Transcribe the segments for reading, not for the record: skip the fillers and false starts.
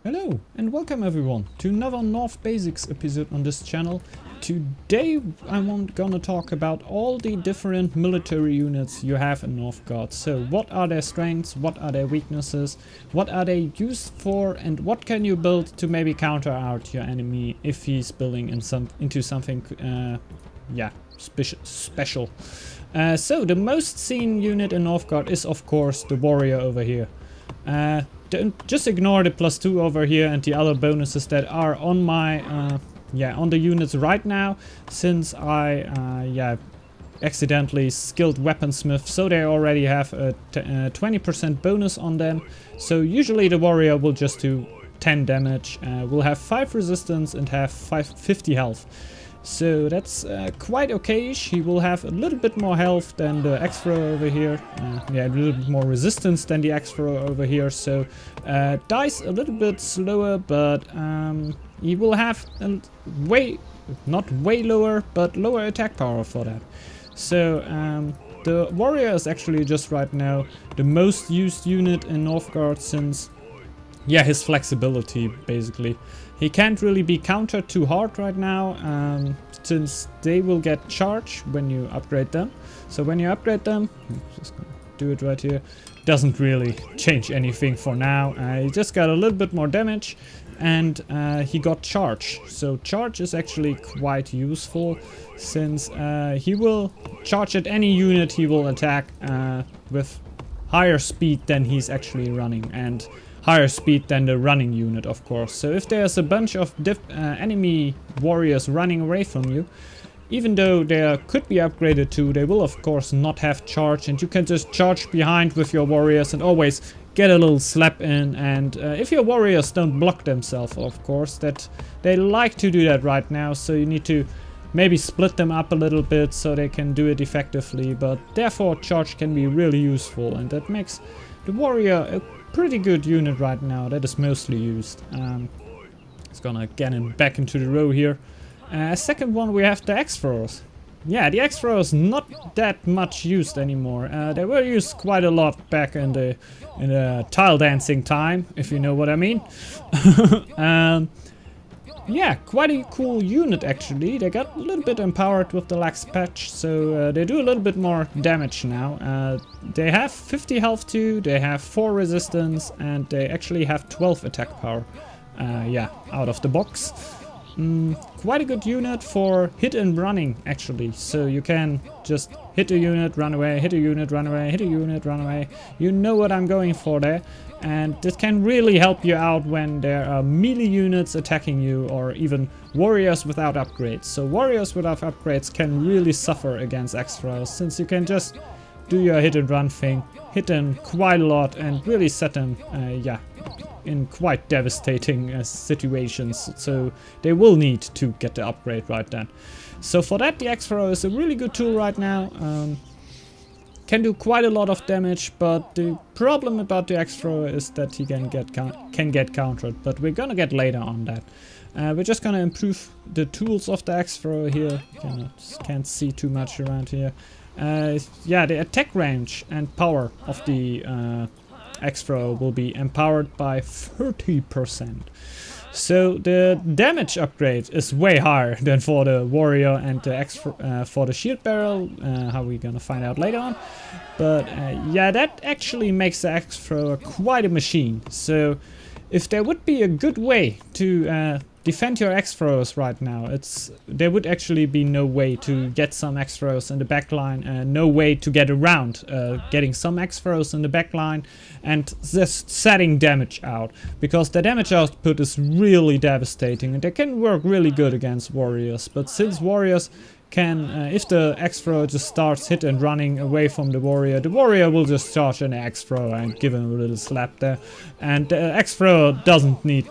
Hello and welcome everyone to another Northbasics episode on this channel. Today I'm gonna talk about all the different military units you have in Northgard. So what are their strengths, what are their weaknesses, what are they used for, and what can you build to maybe counter out your enemy if he's building into something special. So the most seen unit in Northgard is of course the warrior over here. Don't just ignore the +2 over here and the other bonuses that are on my on the units right now, since I accidentally skilled weaponsmith, so they already have a 20% bonus on them. So usually the warrior will just do 10 damage, will have 5 resistance and have 50 health. So that's quite okayish. He will have a little bit more health than the X-Throw over here. A little bit more resistance than the X-Throw over here. So dies a little bit slower, but he will have not way lower, but lower attack power for that. So the warrior is actually just right now the most used unit in Northgard, since his flexibility basically. He can't really be countered too hard right now, since they will get charged when you upgrade them. So when you upgrade them, I'm just gonna do it right here, doesn't really change anything for now. He just got a little bit more damage, and he got charge. So charge is actually quite useful, since he will charge at any unit he will attack with higher speed than he's actually running, and higher speed than the running unit, of course. So if there's a bunch of enemy warriors running away from you, even though they could be upgraded to, they will of course not have charge, and you can just charge behind with your warriors and always get a little slap in. And if your warriors don't block themselves, of course, that they like to do that right now, so you need to maybe split them up a little bit so they can do it effectively. But therefore charge can be really useful, and that makes the warrior a pretty good unit right now that is mostly used. It's gonna get him back into the row here. Second one, we have the X-Throwers. Yeah, the X-Throwers not that much used anymore. They were used quite a lot back in the tile dancing time, if you know what I mean. Yeah, quite a cool unit actually. They got a little bit empowered with the lax patch, so they do a little bit more damage now. They have 50 health too, they have 4 resistance, and they actually have 12 attack power. Out of the box. Quite a good unit for hit and running actually. So you can just hit a unit, run away, hit a unit, run away, hit a unit, run away. You know what I'm going for there. And this can really help you out when there are melee units attacking you, or even warriors without upgrades. So warriors without upgrades can really suffer against X-Throws, since you can just do your hit and run thing, hit them quite a lot, and really set them in quite devastating situations. So they will need to get the upgrade right then. So for that, the X-Throw is a really good tool right now. Can do quite a lot of damage, but the problem about the X-Thrower is that he can get countered, but we're gonna get later on that. We're just gonna improve the tools of the X-Thrower here. Can't see too much around here. The attack range and power of the X-Thrower will be empowered by 30%. So the damage upgrade is way higher than for the warrior and the for the shield barrel, how we're gonna find out later on. But that actually makes the X-Thrower quite a machine. So if there would be a good way to defend your X-Throwers right now, there would actually be no way to get some X-Throws in the backline, no way to get around getting some X-Throws in the backline and just setting damage out, because the damage output is really devastating and they can work really good against warriors. But since warriors can, if the X-Thrower just starts hit and running away from the warrior will just charge an X-Thrower and give him a little slap there. And the X-Thrower doesn't need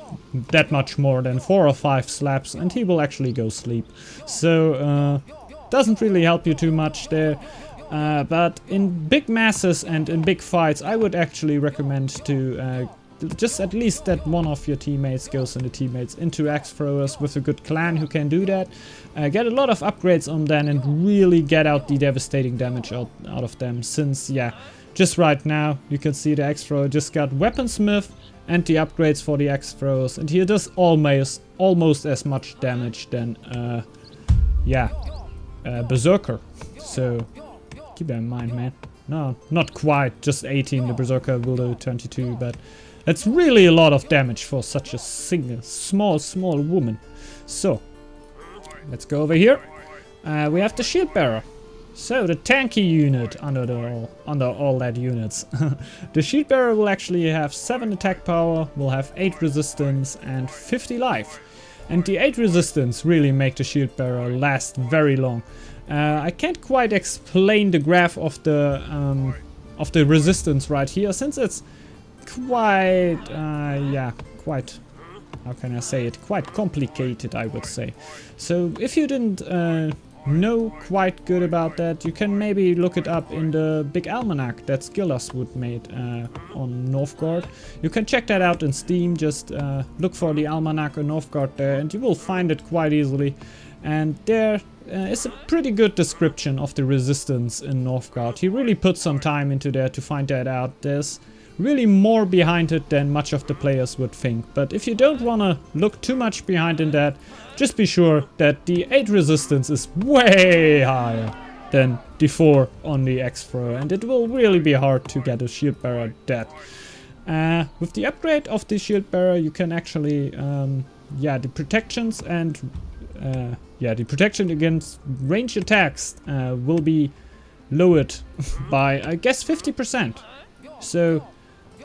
that much more than 4 or 5 slaps, and he will actually go sleep. So doesn't really help you too much there. But in big masses and in big fights, I would actually recommend to just at least that one of your teammates goes into X-Throwers with a good clan who can do that. Get a lot of upgrades on them and really get out the devastating damage out of them, since just right now you can see the X-Thrower just got Weaponsmith and the upgrades for the X-Throwers, and he does almost as much damage than Berserker. So keep that in mind, man. No, not quite, just 18. The Berserker will do 22, but that's really a lot of damage for such a small woman. So let's go over here. We have the Shield Bearer. So the tanky unit under all that units. The Shield Bearer will actually have 7 attack power, will have 8 resistance and 50 life. And the 8 resistance really make the Shield Bearer last very long. I can't quite explain the graph of the resistance right here, since it's quite how can I say it, quite complicated, I would say. So if you didn't know quite good about that, you can maybe look it up in the big almanac that Skillaswood made on Northgard. You can check that out in Steam. Just look for the almanac on Northgard there and you will find it quite easily. And there is a pretty good description of the resistance in Northgard. He really put some time into there to find that out. There's really more behind it than much of the players would think. But if you don't want to look too much behind in that, just be sure that the 8 resistance is way higher than the 4 on the X-Thrower, and it will really be hard to get a Shield Bearer dead. With the upgrade of the Shield Bearer, you can actually, the protections and the protection against range attacks will be lowered by, I guess, 50%. So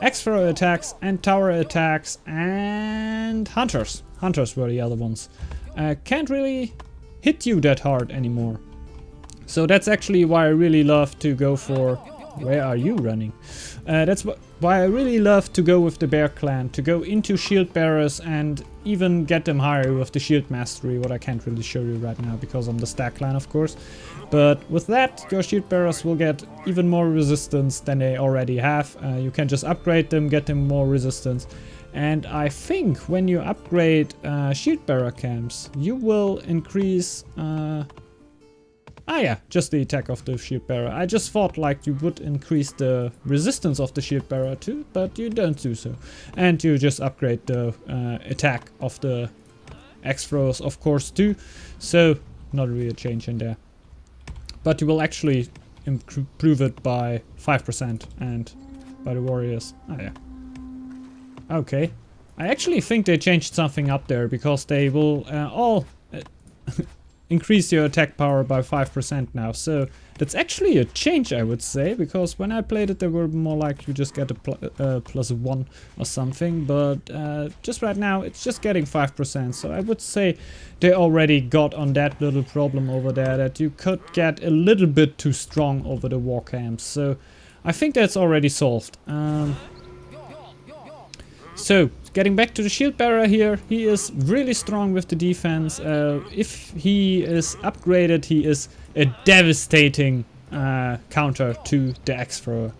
X-Thrower attacks and tower attacks and hunters were the other ones, can't really hit you that hard anymore. So that's actually why I really love to go for, where are you running? That's why I really love to go with the Bear Clan, to go into Shield Bearers and even get them higher with the Shield Mastery, what I can't really show you right now because I'm the Stack Clan, of course. But with that, your Shield Bearers will get even more resistance than they already have. You can just upgrade them, get them more resistance. And I think when you upgrade Shield Bearer camps, you will increase... just the attack of the Shield Bearer. I just thought like you would increase the resistance of the Shield Bearer too, but you don't do so. And you just upgrade the attack of the X-Throwers, of course, too. So, not really a change in there. But you will actually improve it by 5% and by the warriors. Okay. I actually think they changed something up there because they will all increase your attack power by 5% now. So that's actually a change, I would say, because when I played it, they were more like you just get a +1 or something. But just right now, it's just getting 5%. So I would say they already got on that little problem over there that you could get a little bit too strong over the war camps. So I think that's already solved. So, getting back to the Shield Bearer here, he is really strong with the defense. If he is upgraded, he is a devastating counter to the X-Thrower.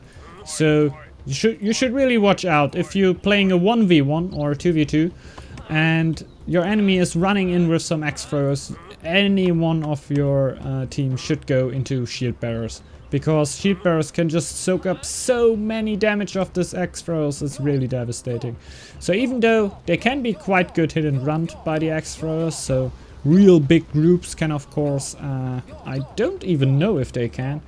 So, you should really watch out if you're playing a 1v1 or a 2v2 and your enemy is running in with some X-Throwers. Any one of your team should go into Shield Bearers, because Shield Bearers can just soak up so many damage of this X-Throwers. It's really devastating. So even though they can be quite good hit and run by the X-Throwers, so real big groups can, of course, I don't even know if they can.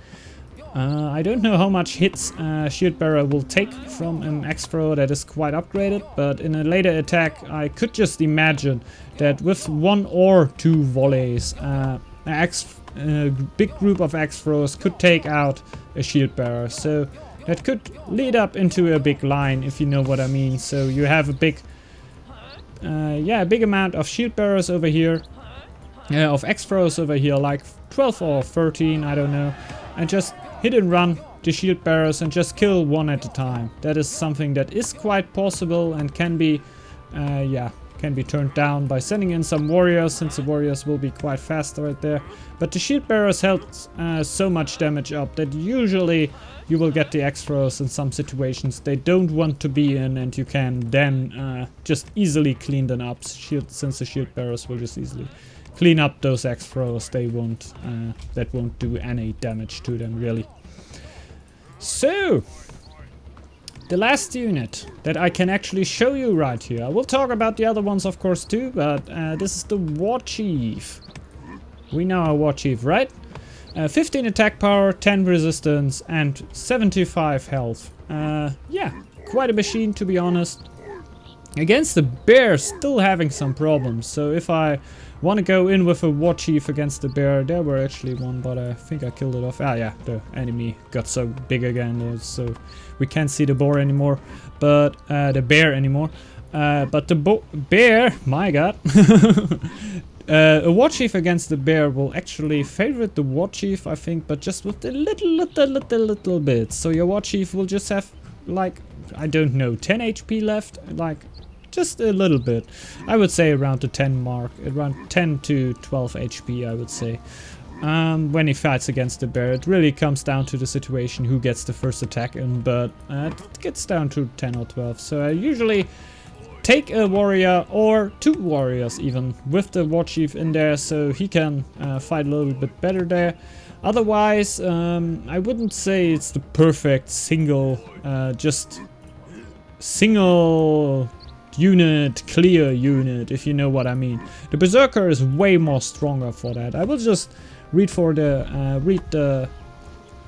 I don't know how much hits Shield Bearer will take from an X-Thrower that is quite upgraded, but in a later attack I could just imagine that with 1 or 2 volleys, a big group of X-Throwers could take out a Shield Bearer. So that could lead up into a big line, if you know what I mean. So you have a big amount of Shield Bearers over here, of X-Throwers over here, like 12 or 13, I don't know, and just hit and run the Shield Bearers and just kill one at a time. That is something that is quite possible and can be turned down by sending in some warriors, since the warriors will be quite fast right there. But the Shield Bearers held so much damage up that usually you will get the X-Throwers in some situations they don't want to be in, and you can then just easily clean them up, since the Shield Bearers will just easily clean up those X-Throwers. They won't, that won't do any damage to them, really. So, the last unit that I can actually show you right here. I will talk about the other ones, of course, too, but this is the War Chief. We know our War Chief, right? 15 attack power, 10 resistance, and 75 health. Yeah, quite a machine, to be honest. Against the bear, still having some problems. So if I want to go in with a War Chief against the bear, there were actually one, but I think I killed it off. Ah, yeah, the enemy got so big again, so we can't see the boar anymore, but the bear anymore. But the bear, my god. A War Chief against the bear will actually favorite the War Chief, I think, but just with a little bit. So your War Chief will just have, like, I don't know, 10 HP left, like, just a little bit. I would say around the 10 mark, around 10 to 12 HP, I would say. When he fights against the bear, it really comes down to the situation who gets the first attack in, but it gets down to 10 or 12. So I usually take a warrior or 2 warriors even with the War Chief in there, so he can fight a little bit better there. Otherwise, I wouldn't say it's the perfect single unit, clear unit, if you know what I mean. The Berserker is way more stronger for that. I will just read the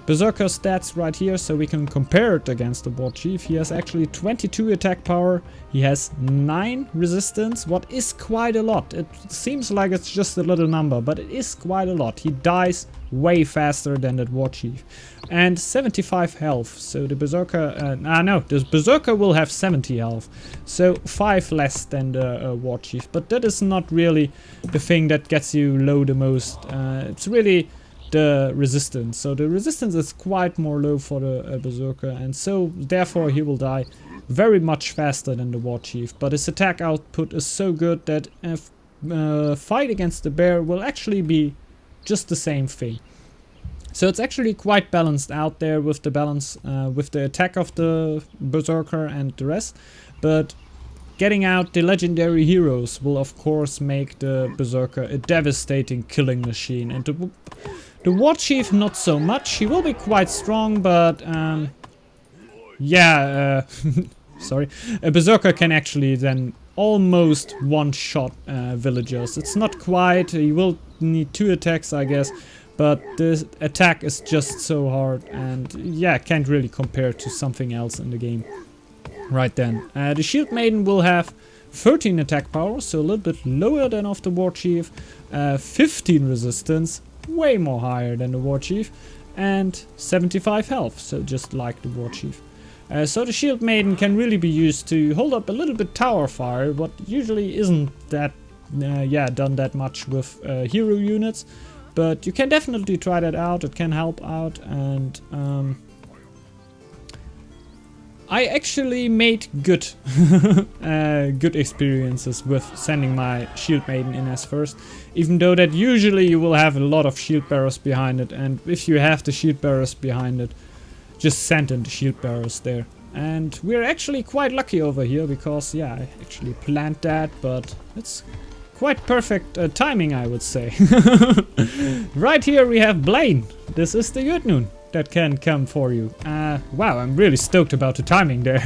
Berserker stats right here so we can compare it against the War Chief. He has actually 22 attack power, he has 9 resistance, what is quite a lot. It seems like it's just a little number, but it is quite a lot. He dies way faster than that War Chief. And 75 health, so the Berserker, no, the Berserker will have 70 health, so 5 less than the War Chief. But that is not really the thing that gets you low the most. It's really the resistance. So the resistance is quite more low for the Berserker, and so therefore he will die very much faster than the War Chief. But his attack output is so good that a fight against the bear will actually be just the same thing. So it's actually quite balanced out there with the balance with the attack of the Berserker and the rest. But getting out the legendary heroes will of course make the Berserker a devastating killing machine, and the War Chief not so much. He will be quite strong, but yeah, sorry. A Berserker can actually then almost one-shot villagers. It's not quite. He will need 2 attacks, I guess, but this attack is just so hard, and yeah, can't really compare to something else in the game right then. The Shield Maiden will have 13 attack power, so a little bit lower than of the War Chief, 15 resistance, way more higher than the War Chief, and 75 health, so just like the War Chief. So the Shield Maiden can really be used to hold up a little bit tower fire, what usually isn't that done that much with hero units, but you can definitely try that out. It can help out, and I actually made good good experiences with sending my Shield Maiden in as first, even though that usually you will have a lot of shield bearers behind it, and if you have the shield bearers behind it, just send in the shield bearers there. And we're actually quite lucky over here because, yeah, I actually planned that, but it's quite perfect timing, I would say. Right here we have Bláinn. This is the Jotun that can come for you. Wow, I'm really stoked about the timing there.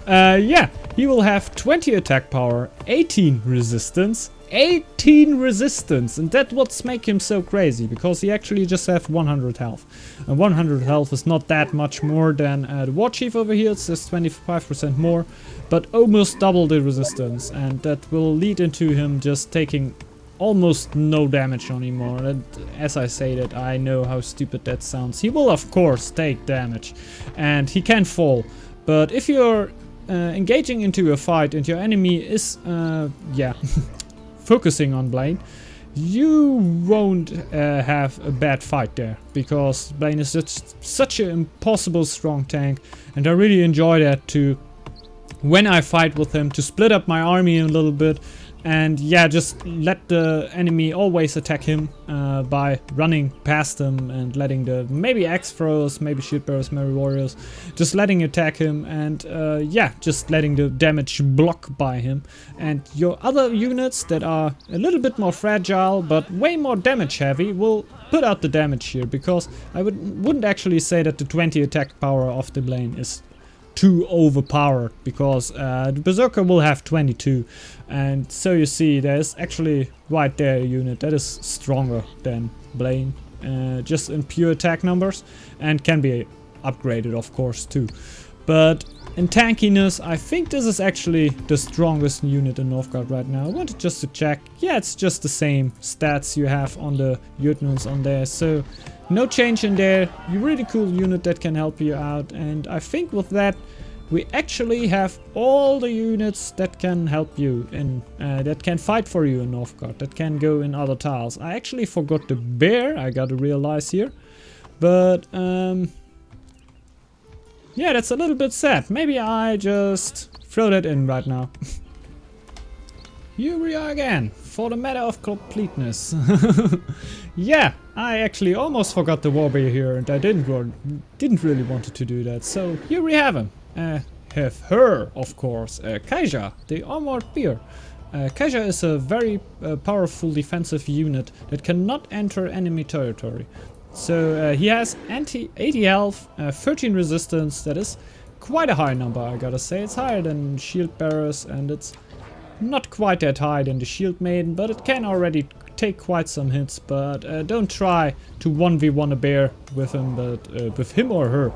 Yeah, he will have 20 attack power, 18 resistance, 18 resistance, and that's what's make him so crazy, because he actually just have 100 health. And 100 health is not that much more than the War Chief over here. It's just 25% more, but almost double the resistance, and that will lead into him just taking almost no damage anymore. And as I say that, I know how stupid that sounds. He will of course take damage, and he can fall, but if you're engaging into a fight and your enemy is yeah focusing on Bláinn, you won't have a bad fight there, because Bláinn is such an impossible strong tank, and I really enjoy that too. When I fight with him, to split up my army a little bit, And yeah, just let the enemy always attack him by running past him and letting the maybe axe throwers, maybe shield bearers, maybe warriors, just letting attack him, and yeah, just letting the damage block by him. And your other units that are a little bit more fragile but way more damage heavy will put out the damage here, because I wouldn't actually say that the 20 attack power of the Bláinn is too overpowered, because the Berserker will have 22, and so you see there's actually right there a unit that is stronger than Bláinn, just in pure attack numbers, and can be upgraded of course too. But in tankiness, I think this is actually the strongest unit in Northgard right now. I wanted just to check. Yeah, it's just the same stats you have on the Jotnuns on there, so no change in there. A really cool unit that can help you out, and I think with that we actually have all the units that can help you in, that can fight for you in Northgard, that can go in other tiles. I actually forgot the bear, I gotta realize here, but yeah, that's a little bit sad. Maybe I just throw that in right now. Here we are again, for the matter of completeness. Yeah, I actually almost forgot the warbear here, and I didn't really want to do that. So here we have him. Have her, of course, Kaija, the armored bear. Kaija is a very powerful defensive unit that cannot enter enemy territory. So he has 80 health, 13 resistance. That is quite a high number, I gotta say. It's higher than shield bearers, and it's not quite that high than the shield maiden, but it can already take quite some hits. But don't try to 1v1 a bear with him, but with him or her.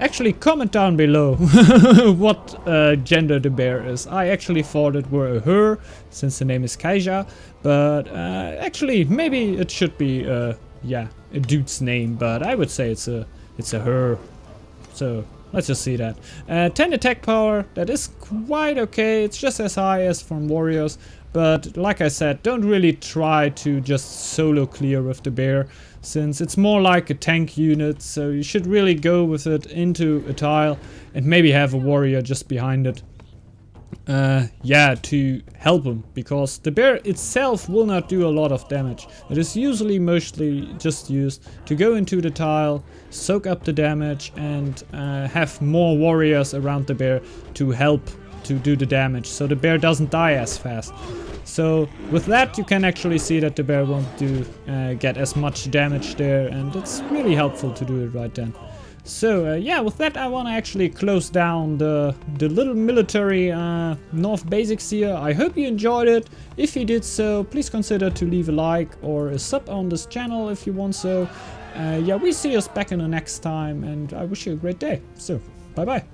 Actually, comment down below what gender the bear is. I actually thought it were a her, since the name is Kaija, but actually maybe it should be yeah, a dude's name, but I would say it's a her. So let's just see that. 10 attack power, that is quite okay. It's just as high as from warriors, but like I said, don't really try to just solo clear with the bear, since it's more like a tank unit. So you should really go with it into a tile and maybe have a warrior just behind it. Yeah, to help him, because the bear itself will not do a lot of damage. It is usually mostly just used to go into the tile, soak up the damage, and have more warriors around the bear to help to do the damage, so the bear doesn't die as fast. So with that you can actually see that the bear won't get as much damage there, and it's really helpful to do it right then. So yeah, with that I want to actually close down the little military Northbasics here. I hope you enjoyed it. If you did so, please consider to leave a like or a sub on this channel if you want so. Yeah, we see us back in the next time, and I wish you a great day. So, bye bye.